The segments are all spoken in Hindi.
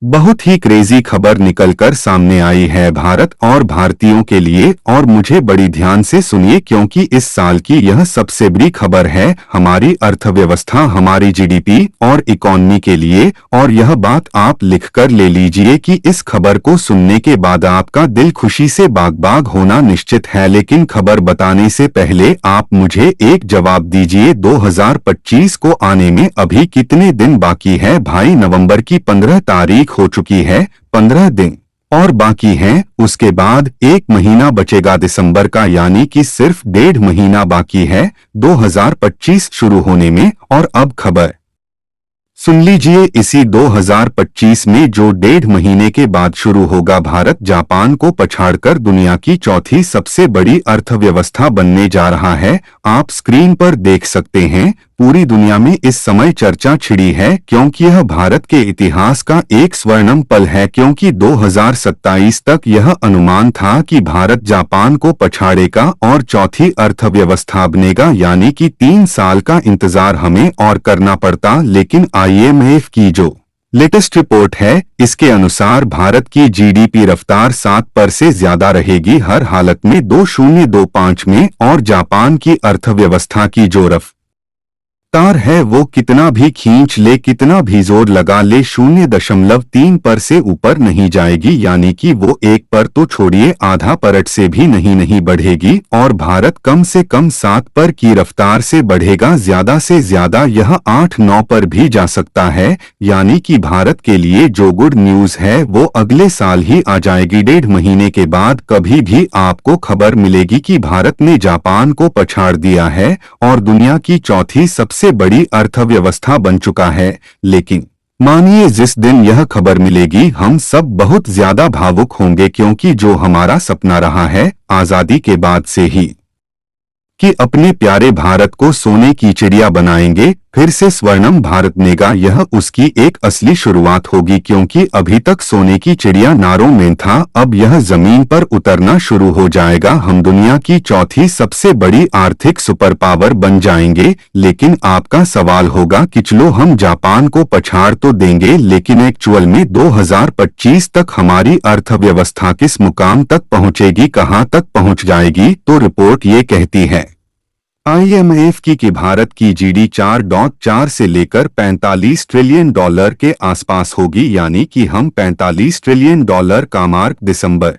बहुत ही क्रेजी खबर निकलकर सामने आई है भारत और भारतीयों के लिए, और मुझे बड़ी ध्यान से सुनिए क्योंकि इस साल की यह सबसे बड़ी खबर है हमारी अर्थव्यवस्था, हमारी जीडीपी और इकोनॉमी के लिए। और यह बात आप लिखकर ले लीजिए कि इस खबर को सुनने के बाद आपका दिल खुशी से बाग-बाग होना निश्चित है। लेकिन खबर बताने से पहले आप मुझे एक जवाब दीजिए, 2025 को आने में अभी कितने दिन बाकी है भाई? नवंबर की 15 तारीख हो चुकी है, 15 दिन और बाकी हैं। उसके बाद एक महीना बचेगा दिसंबर का, यानी कि सिर्फ 1.5 महीना बाकी है 2025 शुरू होने में। और अब खबर सुन लीजिए, इसी 2025 में जो 1.5 महीने के बाद शुरू होगा, भारत जापान को पछाड़कर दुनिया की चौथी सबसे बड़ी अर्थव्यवस्था बनने जा रहा है। आप स्क्रीन पर देख सकते हैं, पूरी दुनिया में इस समय चर्चा छिड़ी है क्योंकि यह भारत के इतिहास का एक स्वर्णिम पल है, क्योंकि 2027 तक यह अनुमान था कि भारत जापान को पछाड़ेगा और चौथी अर्थव्यवस्था बनेगा, यानी कि 3 साल का इंतजार हमें और करना पड़ता। लेकिन IMF की जो लेटेस्ट रिपोर्ट है, इसके अनुसार भारत की जीडीपी रफ्तार 7% से ज्यादा रहेगी हर हालत में 2025 में, और जापान की अर्थव्यवस्था की जो रफ्तार है वो कितना भी खींच ले, कितना भी जोर लगा ले, 0.3 से ऊपर नहीं जाएगी, यानी कि वो 1 पर तो छोड़िए, आधा परसेंट से भी नहीं बढ़ेगी। और भारत कम से कम 7 की रफ्तार से बढ़ेगा, ज्यादा से ज्यादा यह 8-9 पर भी जा सकता है। यानी कि भारत के लिए जो गुड न्यूज है वो अगले साल ही आ जाएगी। 1.5 महीने के बाद कभी भी आपको खबर मिलेगी कि भारत ने जापान को पछाड़ दिया है और दुनिया की चौथी सबसे बड़ी अर्थव्यवस्था बन चुका है। लेकिन मानिए जिस दिन यह खबर मिलेगी हम सब बहुत ज्यादा भावुक होंगे, क्योंकि जो हमारा सपना रहा है आजादी के बाद से ही कि अपने प्यारे भारत को सोने की चिड़िया बनाएंगे, फिर से स्वर्णिम भारत बनेगा, यह उसकी एक असली शुरुआत होगी। क्योंकि अभी तक सोने की चिड़िया नारों में था, अब यह जमीन पर उतरना शुरू हो जाएगा। हम दुनिया की चौथी सबसे बड़ी आर्थिक सुपर पावर बन जाएंगे। लेकिन आपका सवाल होगा कि चलो हम जापान को पछाड़ तो देंगे, लेकिन एक्चुअल में 2025 तक हमारी अर्थव्यवस्था किस मुकाम तक पहुंचेगी, कहां तक पहुंच जाएगी? तो रिपोर्ट ये कहती है IMF की कि भारत की जीडी 4.4 से लेकर $45 ट्रिलियन के आसपास होगी, यानी कि हम $45 ट्रिलियन का मार्क दिसंबर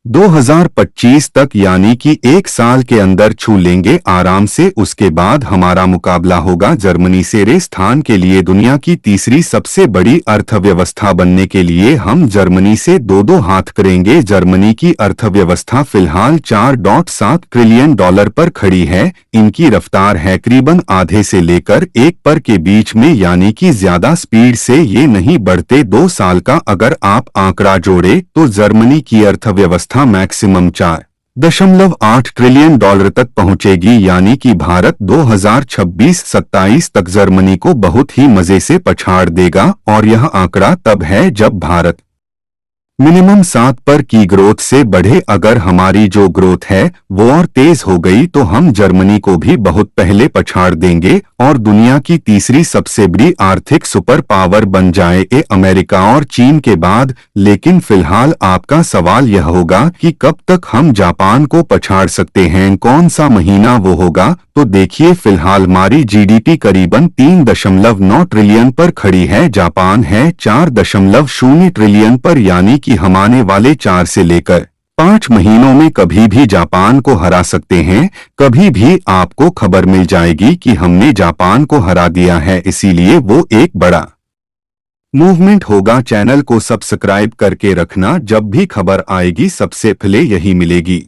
2025 तक, यानी कि 1 साल के अंदर छू लेंगे आराम से। उसके बाद हमारा मुकाबला होगा जर्मनी से। रे स्थान के लिए दुनिया की तीसरी सबसे बड़ी अर्थव्यवस्था बनने के लिए हम जर्मनी से 2-2 हाथ करेंगे। जर्मनी की अर्थव्यवस्था फिलहाल $4.7 ट्रिलियन पर खड़ी है। इनकी रफ्तार है करीबन आधे से लेकर 1 पर के बीच में, यानी कि ज्यादा स्पीड से ये नहीं बढ़ते। 2 साल का अगर आप आंकड़ा जोड़े तो जर्मनी की अर्थव्यवस्था मैक्सिमम $4.8 ट्रिलियन तक पहुंचेगी, यानी कि भारत 2026-27 तक जर्मनी को बहुत ही मजे से पछाड़ देगा। और यह आंकड़ा तब है जब भारत मिनिमम 7 पर की ग्रोथ से बढ़े। अगर हमारी जो ग्रोथ है वो और तेज हो गई तो हम जर्मनी को भी बहुत पहले पछाड़ देंगे और दुनिया की तीसरी सबसे बड़ी आर्थिक सुपर पावर बन जाए, अमेरिका और चीन के बाद। लेकिन फिलहाल आपका सवाल यह होगा कि कब तक हम जापान को पछाड़ सकते हैं, कौन सा महीना वो होगा? तो देखिए, फिलहाल हमारी जीडीपी करीबन 3.9 ट्रिलियन पर खड़ी है, जापान है 4.0 ट्रिलियन पर, यानी कि हम आने वाले 4 से लेकर 5 महीनों में कभी भी जापान को हरा सकते हैं। कभी भी आपको खबर मिल जाएगी कि हमने जापान को हरा दिया है, इसीलिए वो एक बड़ा मूवमेंट होगा। चैनल को सब्सक्राइब करके रखना, जब भी खबर आएगी सबसे पहले यही मिलेगी।